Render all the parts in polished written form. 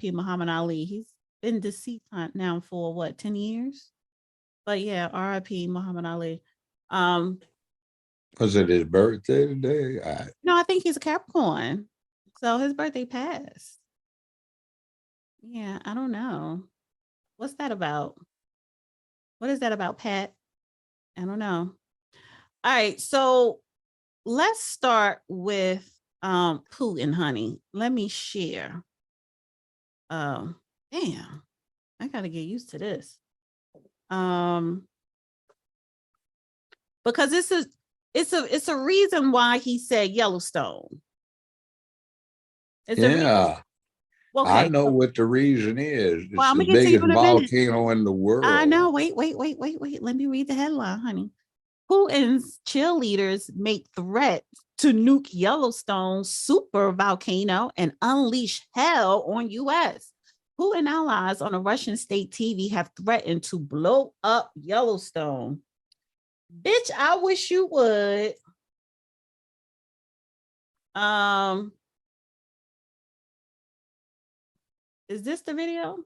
Muhammad Ali. He's been deceased now for what, 10 years? But yeah, RIP Muhammad Ali. Was it his birthday today? No, I think he's a Capricorn. So his birthday passed. Yeah, I don't know. What's that about? What is that about, Pat? I don't know. All right, so let's start with Putin, honey. Let me share. Damn, I gotta get used to this. Because it's a reason why he said Yellowstone. Yeah. Okay. I know what the reason is. It's I'm the gonna get to you biggest in a minute. volcano in the world. I know. Wait. Let me read the headline, honey. Putin's cheerleaders make threat to nuke Yellowstone super volcano and unleash hell on U.S. Putin allies on a Russian state TV have threatened to blow up Yellowstone. Bitch, I wish you would. Is this the video?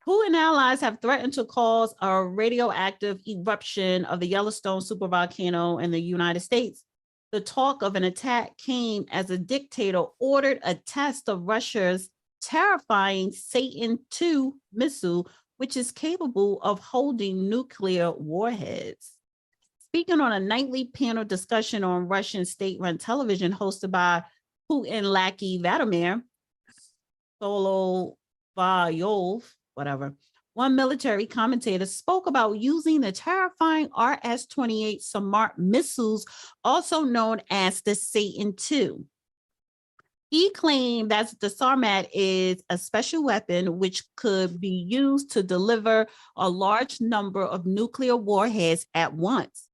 Putin allies have threatened to cause a radioactive eruption of the Yellowstone supervolcano in the United States. The talk of an attack came as a dictator ordered a test of Russia's terrifying Satan II missile, which is capable of holding nuclear warheads. Speaking on a nightly panel discussion on Russian state-run television hosted by Putin lackey Vladimir Solovyov, whatever, one military commentator spoke about using the terrifying RS-28 Smart missiles, also known as the Satan II. He claimed that the Sarmat is a special weapon which could be used to deliver a large number of nuclear warheads at once.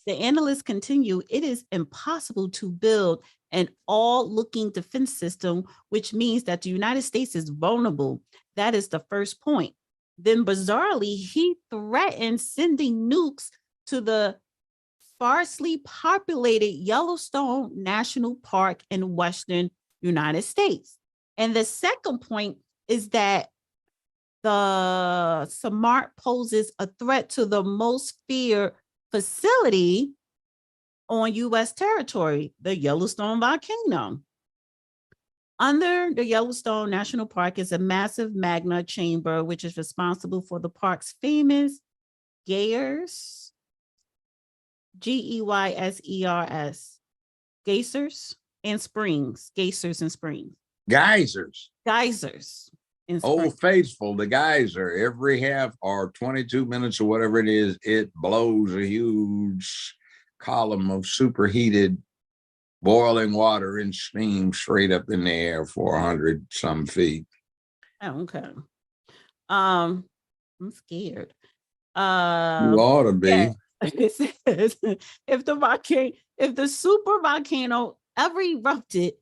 The analysts continue, it is impossible to build an all-looking defense system, which means that the United States is vulnerable. That is the first point. Then bizarrely, he threatened sending nukes to the sparsely populated Yellowstone National Park in Western United States. And the second point is that the Smart poses a threat to the most feared facility on U.S. territory, the Yellowstone Volcano. Under the Yellowstone National Park is a massive magma chamber, which is responsible for the park's famous geysers, Geysers, geysers and springs, geysers and springs. Geysers. Geysers. Old Faithful, the geyser, every half or 22 minutes or whatever it is, it blows a huge column of superheated boiling water and steam straight up in the air 400 some feet. Oh, okay. I'm scared. You ought to be. Yeah. It says if the super volcano ever erupted,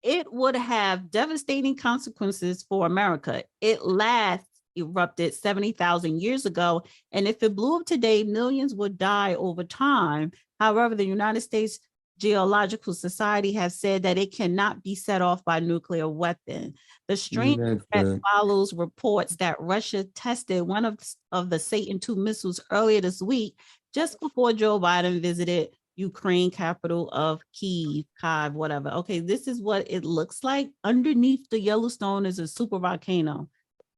it would have devastating consequences for America. It last erupted 70,000 years ago, and if it blew up today, millions would die over time. However, the United States Geological Society has said that it cannot be set off by nuclear weapon. The strange that follows reports that Russia tested one of the Satan II missiles earlier this week, just before Joe Biden visited Ukraine capital of Kyiv, whatever. Okay, this is what it looks like. Underneath the Yellowstone is a super volcano.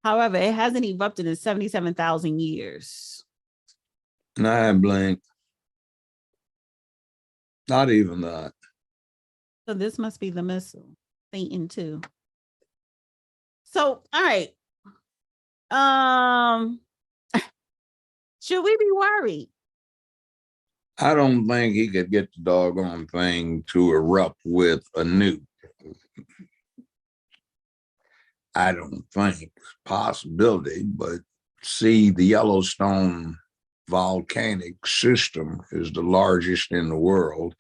However, it hasn't erupted in 77,000 years. Nah, blank. Not even that. So this must be the missile, Satan II. So, all right. Should we be worried? I don't think he could get the doggone thing to erupt with a nuke. I don't think it's a possibility, but see, the Yellowstone volcanic system is the largest in the world.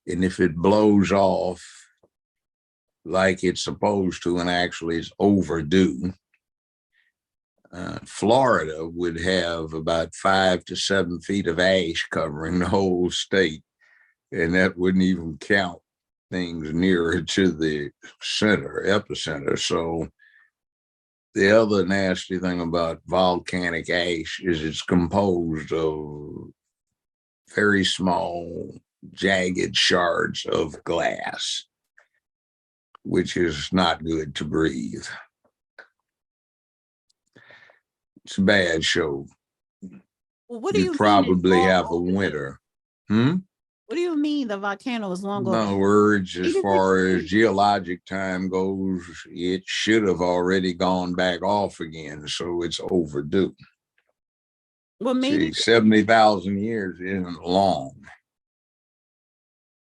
And if it blows off like it's supposed to and actually is overdue, Florida would have about 5 to 7 feet of ash covering the whole state, and that wouldn't even count things nearer to the epicenter. So the other nasty thing about volcanic ash is it's composed of very small, jagged shards of glass, which is not good to breathe. It's a bad show. Well, what do You you mean it's probably long have a overdue? winter. What do you mean the volcano is long In other overdue? words, as Maybe we far as should- geologic time goes, it should have already gone back off again. So it's overdue. Well, See, maybe 70,000 years isn't long.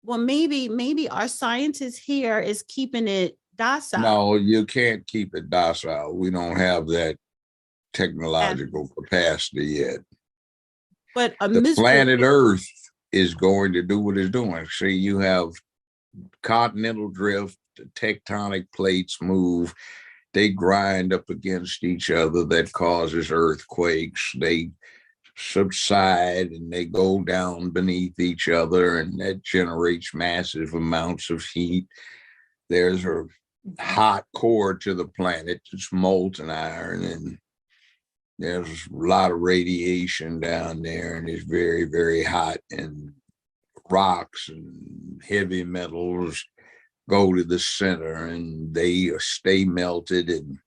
well, maybe our scientists here is keeping it docile. No, you can't keep it docile. We don't have that technological capacity yet. But a The missile, planet Earth is going to do what it's doing. See, you have continental drift, tectonic plates move, they grind up against each other. That causes earthquakes. They subside and they go down beneath each other, and that generates massive amounts of heat. There's a hot core to the planet. It's molten iron, and there's a lot of radiation down there, and it's very, very hot. And rocks and heavy metals go to the center, and they stay melted, and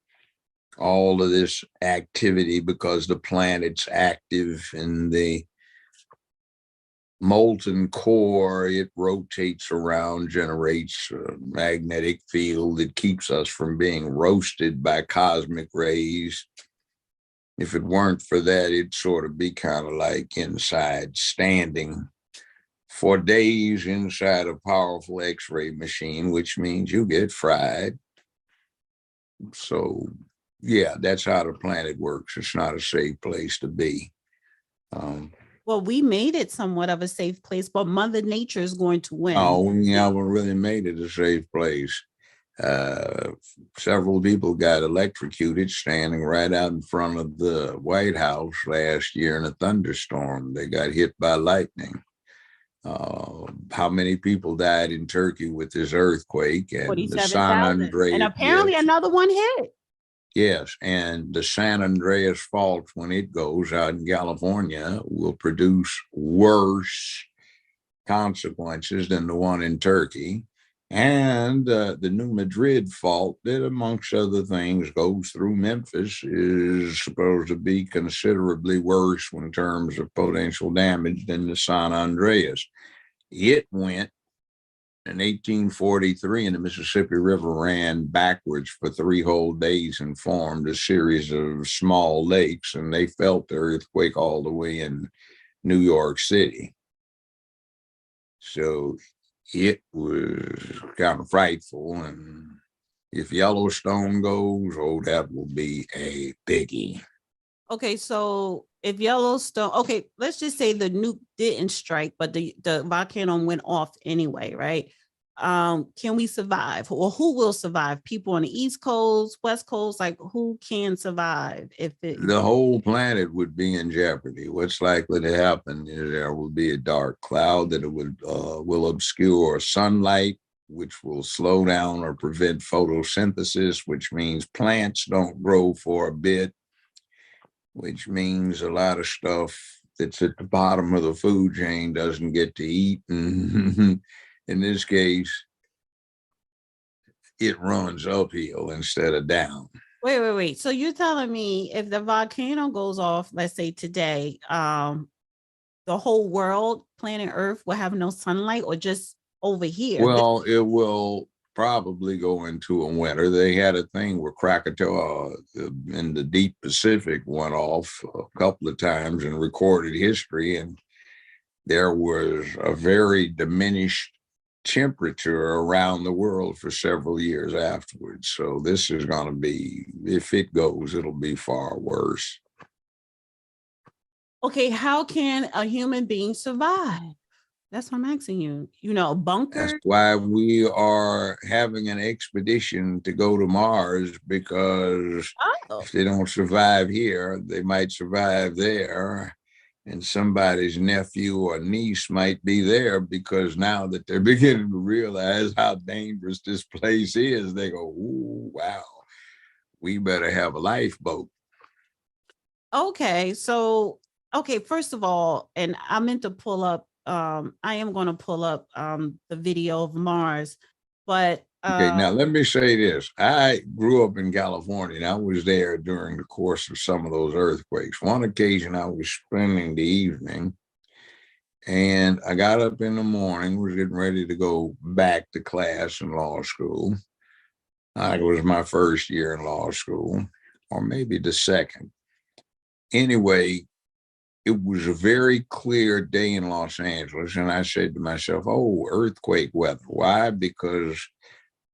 all of this activity because the planet's active and the molten core, it rotates around, generates a magnetic field that keeps us from being roasted by cosmic rays. If it weren't for that, it'd sort of be kind of like inside standing for days inside a powerful X-ray machine, which means you get fried. So yeah, that's how the planet works. It's not a safe place to be. well, we made it somewhat of a safe place, but Mother Nature is going to win. No, we haven't really made it a safe place. Several people got electrocuted standing right out in front of the White House last year in a thunderstorm. They got hit by lightning. How many people died in Turkey with this earthquake and the San 47,000. Andreas? And apparently Yes, another one hit. yes, and the San Andreas Fault, when it goes out in California, will produce worse consequences than the one in Turkey. And the New Madrid Fault, that amongst other things goes through Memphis, is supposed to be considerably worse in terms of potential damage than the San Andreas. It went in 1843, and the Mississippi River ran backwards for 3 whole days and formed a series of small lakes, and they felt the earthquake all the way in New York City. So it was kind of frightful. And if Yellowstone goes, oh, that will be a biggie. Okay, so if Yellowstone, okay, let's just say the nuke didn't strike, but the volcano went off anyway, right? Can we survive, or who will survive? People on the East Coast, West Coast, like who can survive if it? The whole planet would be in jeopardy. What's likely to happen is there will be a dark cloud that will obscure sunlight, which will slow down or prevent photosynthesis, which means plants don't grow for a bit, which means a lot of stuff that's at the bottom of the food chain doesn't get to eat. And in this case, it runs uphill instead of down. Wait. So you're telling me if the volcano goes off, let's say today, the whole world, planet Earth, will have no sunlight, or just over here? Well, it will probably go into a winter. They had a thing where Krakatoa in the deep Pacific went off a couple of times in recorded history, and there was a very diminished temperature around the world for several years afterwards. So this is going to be, if it goes, it'll be far worse. Okay, how can a human being survive? That's what I'm asking you. You know, bunker. That's why we are having an expedition to go to Mars, because Oh, if they don't survive here, they might survive there. and somebody's nephew or niece might be there, because now that they're beginning to realize how dangerous this place is, they go, "Ooh, wow, we better have a lifeboat." Okay, so first of all, and I meant to pull up I am going to pull up the video of Mars, but Okay, now let me say this. I grew up in California, and I was there during the course of some of those earthquakes. One occasion, I was spending the evening, and I got up in the morning, was getting ready to go back to class in law school. It was my first year in law school, or maybe the second. Anyway, it was a very clear day in Los Angeles, and I said to myself, "Oh, earthquake weather." Why? Because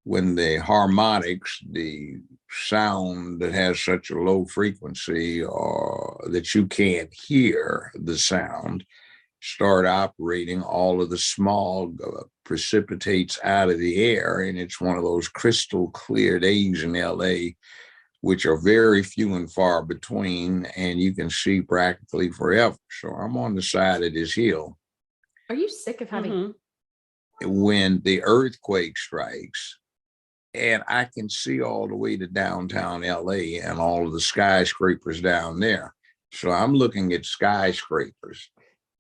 when the harmonics, the sound that has such a low frequency or that you can't hear the sound, start operating, all of the smog precipitates out of the air. And it's one of those crystal clear days in LA, which are very few and far between, and you can see practically forever. So I'm on the side of this hill. Are you sick of having when the earthquake strikes, and I can see all the way to downtown LA and all of the skyscrapers down there. So I'm looking at skyscrapers,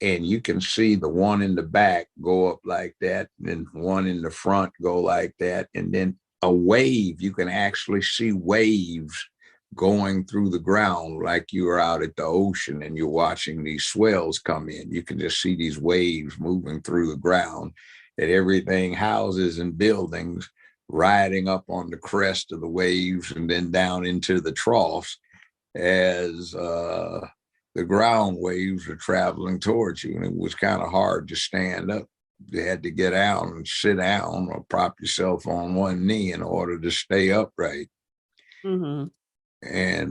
and you can see the one in the back go up like that, and then one in the front go like that, and then a wave, you can actually see waves going through the ground like you are out at the ocean and you're watching these swells come in. You can just see these waves moving through the ground, and everything, houses and buildings, riding up on the crest of the waves and then down into the troughs as the ground waves are traveling towards you. And it was kind of hard to stand up. You had to get out and sit down or prop yourself on one knee in order to stay upright and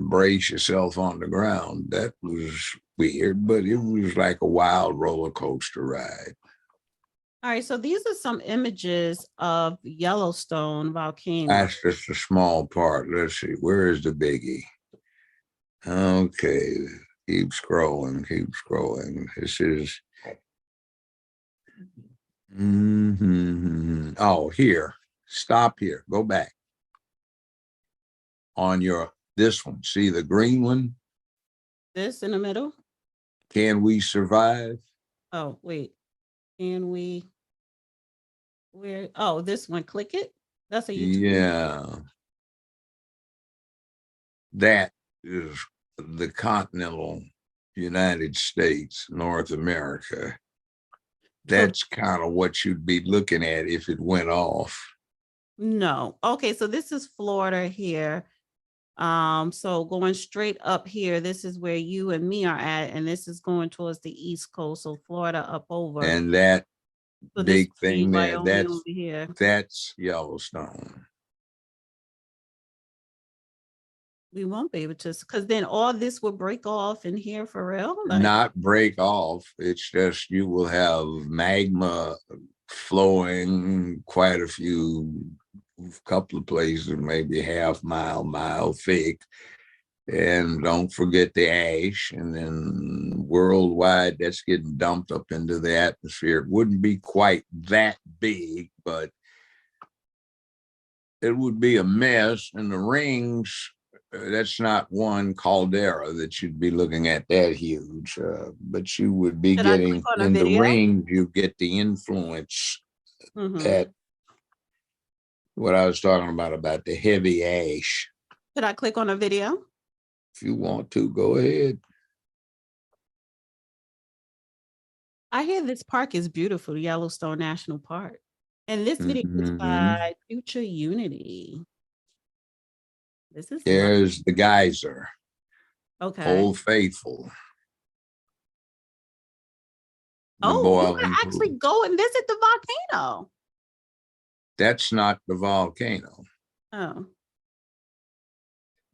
brace yourself on the ground. That was weird, but it was like a wild roller coaster ride. All right, so these are some images of Yellowstone Volcano. That's just a small part. Let's see, where is the biggie? Okay, keep scrolling, keep scrolling. This is, oh, here, stop here, go back. On your, this one, see the green one? This in the middle? Can we survive? Oh, wait. Can we? Where? Oh, this one. Click it. That's a YouTube. Yeah. That is the continental United States, North America. That's kind of what you'd be looking at if it went off. No. Okay, so this is Florida here. So going straight up here, this is where you and me are at, and this is going towards the East Coast, so Florida up over. And that so big thing there, over here. That's Yellowstone. We won't be able to, because then all this will break off in here for real. Not break off. It's just you will have magma flowing quite a couple of places, maybe mile thick. And don't forget the ash. And then worldwide, that's getting dumped up into the atmosphere. It wouldn't be quite that big, but it would be a mess. And the rings, that's not one caldera that you'd be looking at that huge, but you would be getting in the rings, you get the influence that what I was talking about the heavy ash. Should I click on a video? If you want to, go ahead. I hear this park is beautiful, Yellowstone National Park. And this video is by Future Unity. This is There's the geyser. Okay. Old Faithful. Oh, you can actually go and visit the volcano. That's not the volcano. Oh.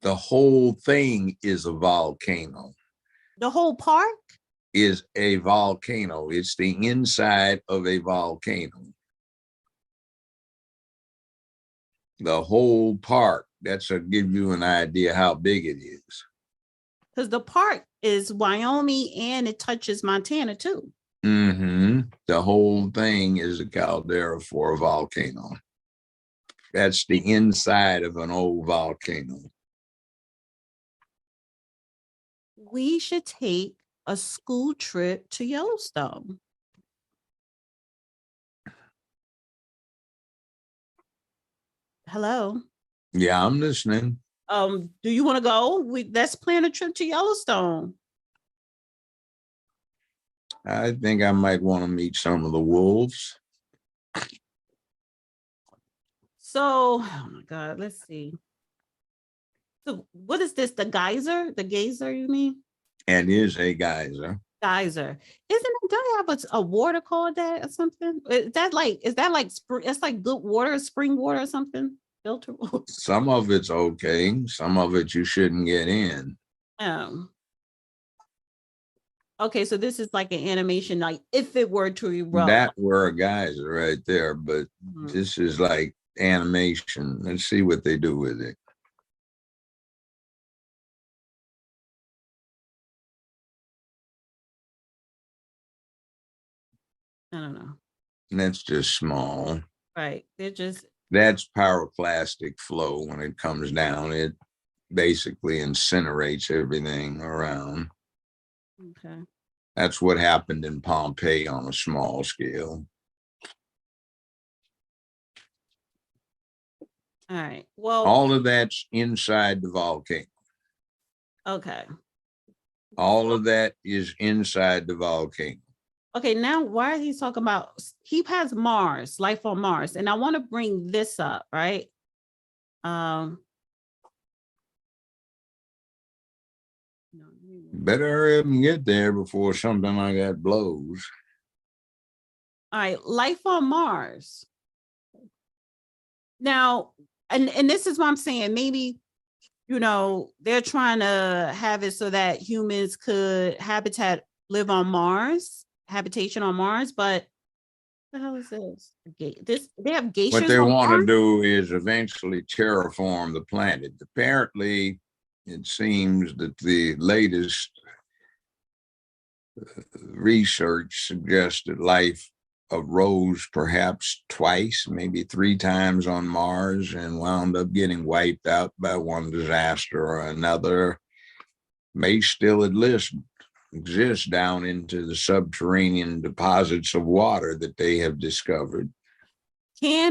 The whole thing is a volcano. The whole park is a volcano. It's the inside of a volcano. The whole park, that's to give you an idea how big it is. because the park is Wyoming and it touches Montana too. The whole thing is a caldera for a volcano. That's the inside of an old volcano. We should take a school trip to Yellowstone. Hello. Yeah, I'm listening. Do you want to go? Let's plan a trip to Yellowstone. I think I might want to meet some of the wolves. So, oh my God, let's see. So, what is this? The geyser? The geyser, you mean? And is a geyser. Geyser. Isn't it? Don't you have a water called that or something? Is that like it's like good water, spring water or something? Filter water. Some of it's okay. Some of it you shouldn't get in. Okay, so this is like an animation, like if it were to erupt. That were a geyser right there, but this is like animation. Let's see what they do with it. I don't know. That's just small. Right. That's pyroclastic flow. When it comes down, it basically incinerates everything around. Okay. That's what happened in Pompeii on a small scale. All right. Well, all of that's inside the volcano. Okay. All of that is inside the volcano. Okay, now why is he talking about he has Mars, life on Mars, and I want to bring this up, right? Better hurry up and get there before something like that blows. All right, life on Mars. Now, and this is what I'm saying. Maybe, they're trying to have it so that humans could live on Mars, habitation on Mars, but what the hell is this? They have geishas. What they want to do is eventually terraform the planet. Apparently, it seems that the latest research suggests that life arose perhaps twice, maybe 3 times on Mars and wound up getting wiped out by one disaster or another. May still exist down into the subterranean deposits of water that they have discovered. I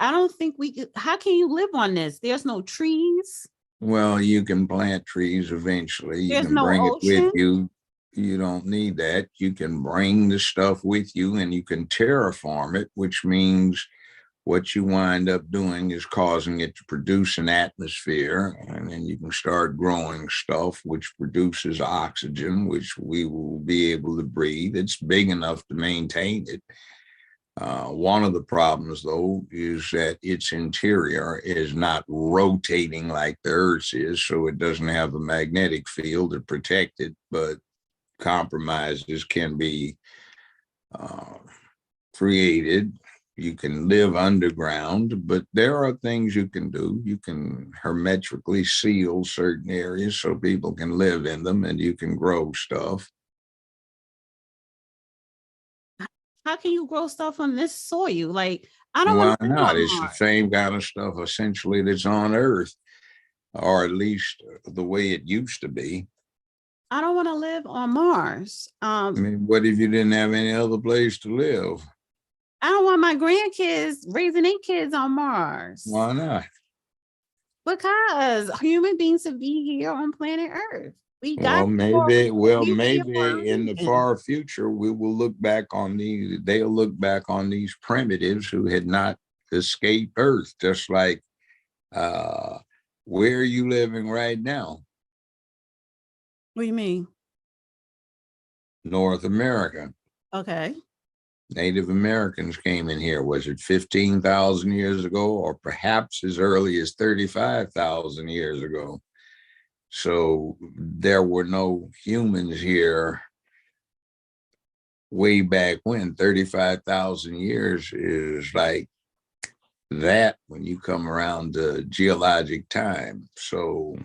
don't think we could. How can you live on this? There's no trees. Well, you can plant trees eventually. You can bring it with you. You don't need that. You can bring the stuff with you and you can terraform it, which means what you wind up doing is causing it to produce an atmosphere, and then you can start growing stuff which produces oxygen, which we will be able to breathe. It's big enough to maintain it. One of the problems, though, is that its interior is not rotating like the Earth's is, so it doesn't have a magnetic field to protect it, but compromises can be created. You can live underground, but there are things you can do. You can hermetically seal certain areas so people can live in them, and you can grow stuff. How can you grow stuff on this soil? Like, I don't want to. Why not? It's the same kind of stuff essentially that's on Earth, or at least the way it used to be. I don't want to live on Mars. I mean, what if you didn't have any other place to live? I don't want my grandkids raising their kids on Mars. Why not? Because human beings should be here on planet Earth. Maybe in the far future, we will look back on they'll look back on these primitives who had not escaped Earth, just like where are you living right now? What do you mean? North America. Okay. Native Americans came in here. Was it 15,000 years ago, or perhaps as early as 35,000 years ago? So there were no humans here way back when. 35,000 years is like that when you come around the geologic time. So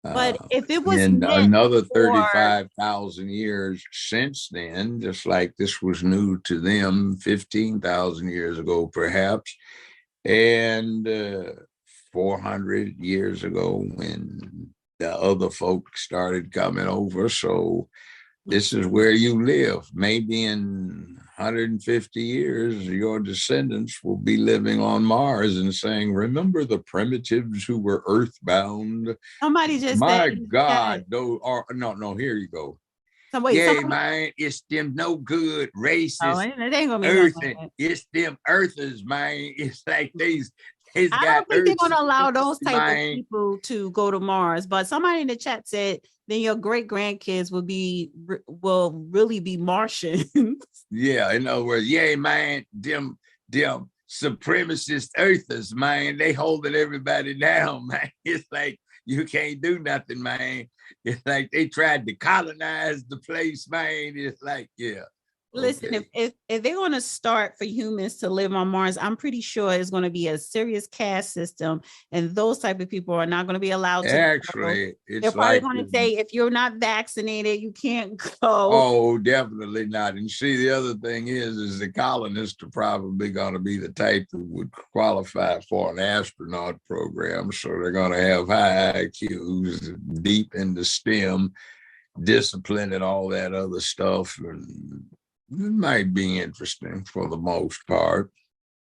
But if it was and meant another for 35,000 years since then, just like this was new to them 15,000 years ago, perhaps, and 400 years ago when the other folks started coming over. So this is where you live. Maybe in 150 years, your descendants will be living on Mars and saying, remember the primitives who were earthbound? somebody just said My in the God, chat. those are no, here you go. So wait, Yeah, somebody, man, it's them no good oh, racist it ain't gonna be earth. nothing like that. It's them earthers, man. It's like they's I got don't think they're earth going to allow supremacy, those type of man. people to go to Mars. But somebody in the chat said then your great grandkids will really be Martians. Yeah, in other words, yeah, man, them supremacist earthers, man, they holding everybody down, man. It's like you can't do nothing, man. It's like they tried to colonize the place, man. It's like, yeah. Listen, Okay. if they're going to start for humans to live on Mars, I'm pretty sure it's going to be a serious caste system, and those type of people are not going to be allowed to go. Actually, They're it's probably like going to say, if you're not vaccinated, you can't go. oh, definitely not. And see, the other thing is the colonists are probably going to be the type that would qualify for an astronaut program. So they're going to have high IQs, deep into STEM, discipline, and all that other stuff. And it might be interesting for the most part.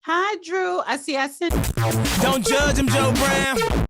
Hi, Drew. I see. I sent. Don't judge him, Joe Brown.